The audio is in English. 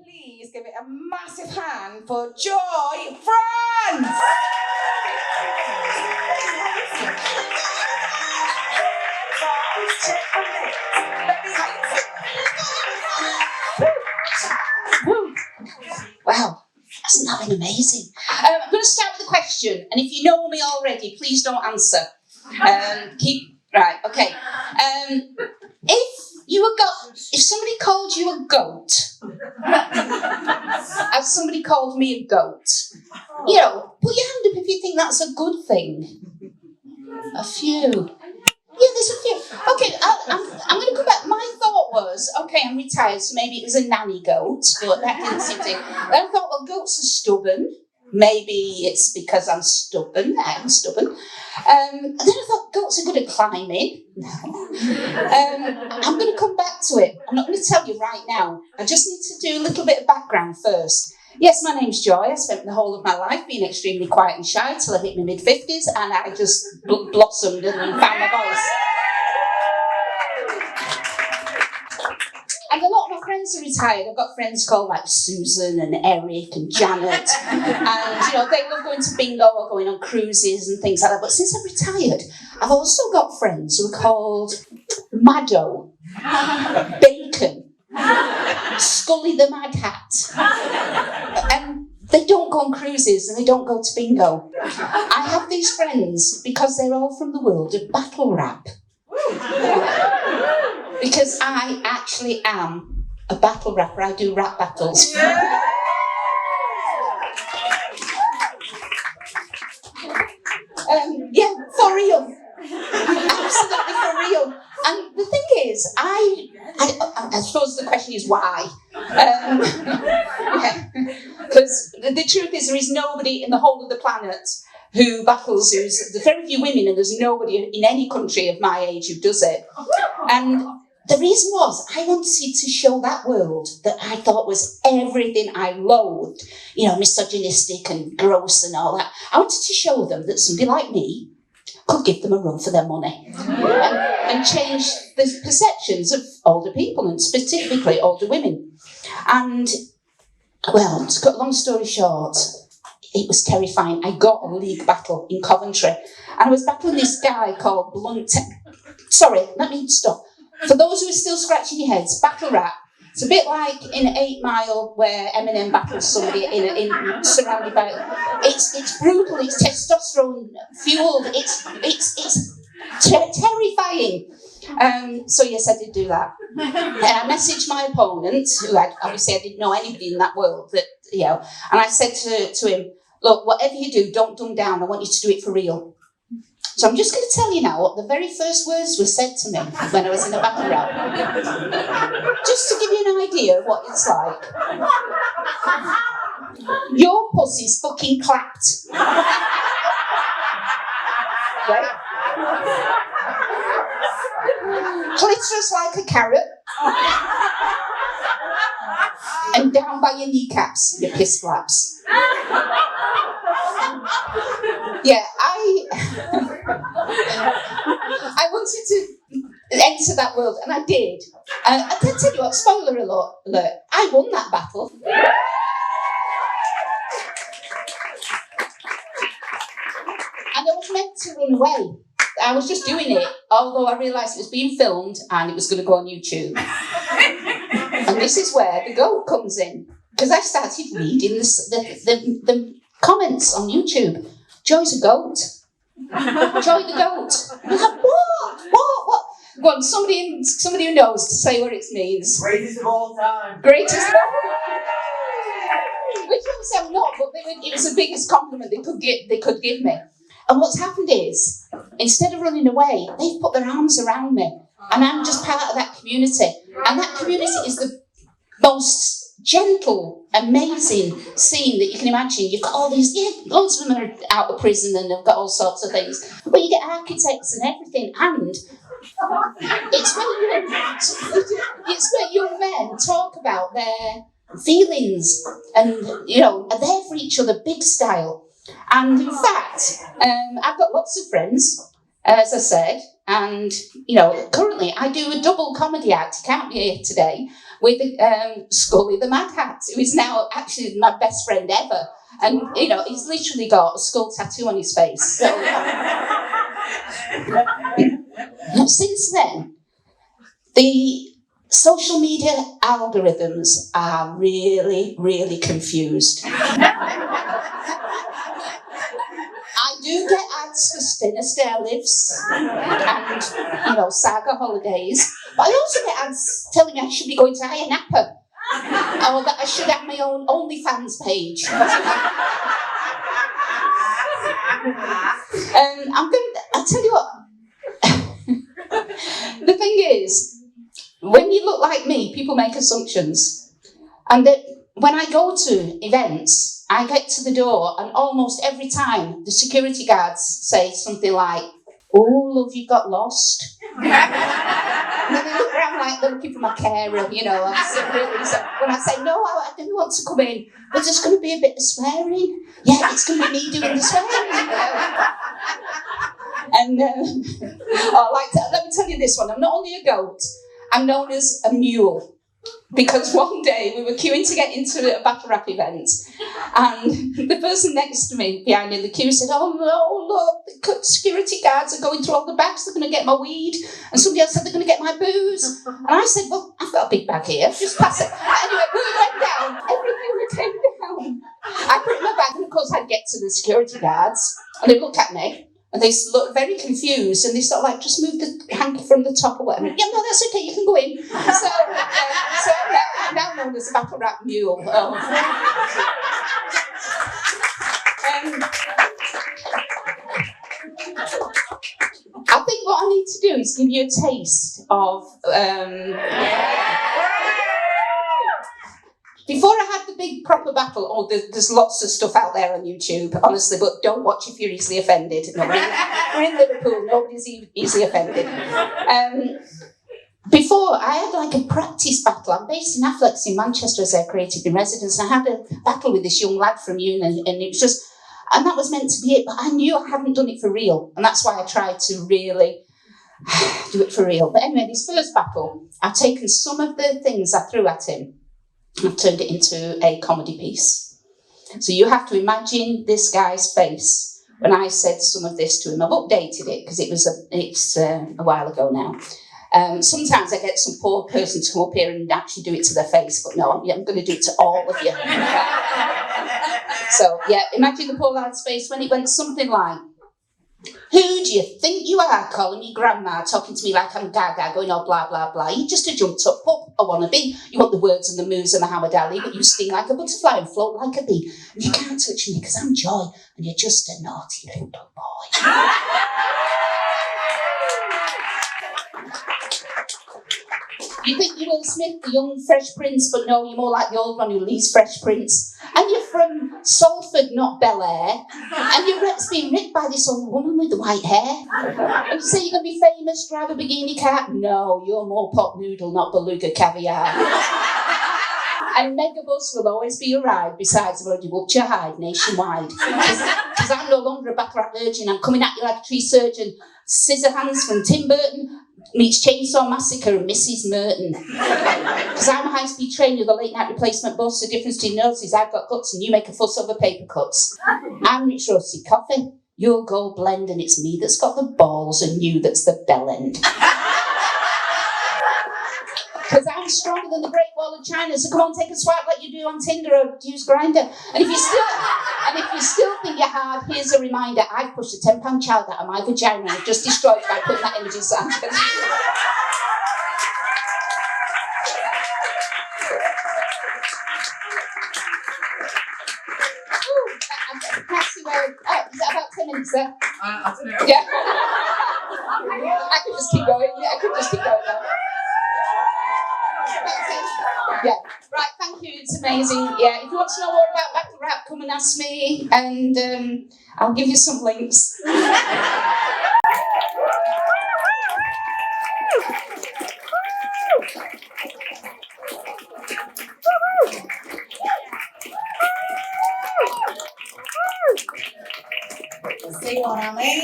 Please give it a massive hand for Joy France! Wow, hasn't that been amazing? I'm going to start with a question, and if you know me already, please don't answer. Okay. If somebody called you a goat, as somebody called me a goat, put your hand up if you think that's a good thing. A few. Yeah, there's a few. Okay, I'm going to come back. My thought was, okay, I'm retired, so maybe it was a nanny goat, but that didn't seem to. Then I thought, well, goats are stubborn. Maybe it's because I'm stubborn. I'm stubborn. And then I thought, goats are good at climbing. No. I'm going to come back to it. I'm not going to tell you right now. I just need to do a little bit of background first. Yes, my name's Joy. I spent the whole of my life being extremely quiet and shy till I hit my mid-50s, and I just blossomed and found my voice. And a lot of my friends are retired. I've got friends called like Susan and Eric and Janet. And, they love going to bingo or going on cruises and things like that. But since I've retired, I've also got friends who are called Maddo, Bacon, Scully the Mad Hat. And they don't go on cruises and they don't go to bingo. I have these friends because they're all from the world of battle rap. Because I actually am a battle rapper. I do rap battles. Yeah, for real. Absolutely for real. And the thing is, I suppose the question is why. Because the truth is there is nobody in the whole of the planet who battles, there's very few women, and there's nobody in any country of my age who does it. And the reason was I wanted to show that world that I thought was everything I loathed, misogynistic and gross and all that. I wanted to show them that somebody like me could give them a run for their money and change the perceptions of older people, and specifically older women. And, well, to cut a long story short, it was terrifying. I got a league battle in Coventry, and I was battling this guy called Sorry, let me stop. For those who are still scratching your heads, battle rap. It's a bit like in 8 Mile where Eminem battles somebody in surrounded by. It's brutal. It's testosterone fueled. It's terrifying. So yes, I did do that. And I messaged my opponent, who obviously I didn't know anybody in that world, and I said to him, look, whatever you do, don't dumb down. I want you to do it for real. So I'm just going to tell you now what the very first words were said to me when I was in a battle rap. Just to give you an idea of what it's like. Your pussy's fucking clapped. Right? Clitoris like a carrot. And down by your kneecaps, your piss flaps. Yeah, I wanted to enter that world, and I did. I can tell you what, spoiler alert, I won that battle. And I was meant to run away. I was just doing it, although I realised it was being filmed and it was going to go on YouTube. And this is where the goat comes in, because I started reading the comments on YouTube. Joy's a goat. Joy the goat. And I was like, what? Go on, somebody who knows to say what it means. Greatest of all time. Greatest of all time. Which obviously I'm not, but it was the biggest compliment they could give me. And what's happened is, instead of running away, they've put their arms around me. And I'm just part of that community. And that community is the most gentle, amazing scene that you can imagine. You've got all these, loads of them are out of prison and they've got all sorts of things. But you get architects and everything, and it's where young men talk about their feelings and, are there for each other, big style. And in fact, I've got lots of friends, as I said, and, currently I do a double comedy act. I can't be here today, with Scully the Mad Hat, who is now actually my best friend ever. And, he's literally got a skull tattoo on his face. So, since then, the social media algorithms are really, really confused. I do get ads for spinner stair lifts and, saga holidays, but I also get ads telling me I should be going to Ayia Napa or that I should have my own OnlyFans page. I'll tell you what, the thing is, when you look like me, people make assumptions. And when I go to events, I get to the door and almost every time the security guards say something like, "Oh, love, you got lost." And then they look around like they're looking for my carer, So when I say, "No, I do want to come in, but there's going to be a bit of swearing." "Yeah, it's going to be me doing the swearing." And let me tell you this one. I'm not only a goat, I'm known as a mule. Because one day we were queuing to get into a battle rap event, and the person next to me behind me in the queue said, "Oh no, look, the security guards are going through all the bags, they're going to get my weed." And somebody else said they're going to get my booze. And I said, "Well, I've got a big bag here, just pass it." Anyway, we went down, everything came down. I put it in my bag, and of course I'd get to the security guards, and they look at me. And they look very confused, and they sort of like, "Just move the hanky from the top or whatever." "Yeah, no, that's okay, you can go in." So I'm now known as a battle rap mule. I think what I need to do is give you a taste of... Before I had the big proper battle, there's lots of stuff out there on YouTube, honestly, but don't watch if you're easily offended. No, we're in Liverpool, nobody's easily offended. Before, I had like a practice battle. I'm based in Afflex in Manchester as a creative in residence, and I had a battle with this young lad from uni, and it was just, and that was meant to be it, but I knew I hadn't done it for real, and that's why I tried to really do it for real. But anyway, this first battle, I've taken some of the things I threw at him, I've turned it into a comedy piece. So you have to imagine this guy's face when I said some of this to him. I've updated it because it's a while ago now. Sometimes I get some poor person to come up here and actually do it to their face, but no, I'm going to do it to all of you. So, imagine the poor lad's face when it went something like, "Who do you think you are calling me grandma, talking to me like I'm gaga, going all blah, blah, blah. You just a jumped up pup, a wannabe. You want the words and the moves of Muhammad Ali, but you sting like a butterfly and float like a bee. And you can't touch me because I'm joy, and you're just a naughty little boy." You think you're Will Smith, the young Fresh Prince, but no, you're more like the old one who leaves Fresh Prince. And you're from Salford, not Bel Air. And you're being ripped by this old woman with the white hair. And you say you're going to be famous, drive a bikini car. No, you're more pot noodle, not beluga caviar. And Megabus will always be a ride. Besides, I've already whooped your hide nationwide. Because I'm no longer a battle rap virgin. I'm coming at you like a tree surgeon. Scissor hands from Tim Burton meets Chainsaw Massacre and Mrs. Merton. Because I'm a high-speed train with a late-night replacement bus. The difference between us is I've got guts and you make a fuss over paper cuts. I'm rich roasted coffee. You're gold blend, and it's me that's got the balls and you that's the bell end. Because I'm stronger than the Great Wall of China, so come on, take a swipe like you do on Tinder or use Grindr. And if you still think you're hard, here's a reminder: I've pushed a 10-pound child out of my vagina and I've just destroyed it by putting that image inside. Is that about 10 minutes there? I don't know. Yeah. I could just keep going. Yeah, I could just keep going now. Yeah, right, thank you, it's amazing. Yeah, if you want to know more about battle rap, come and ask me, and I'll give you some links. See what I mean?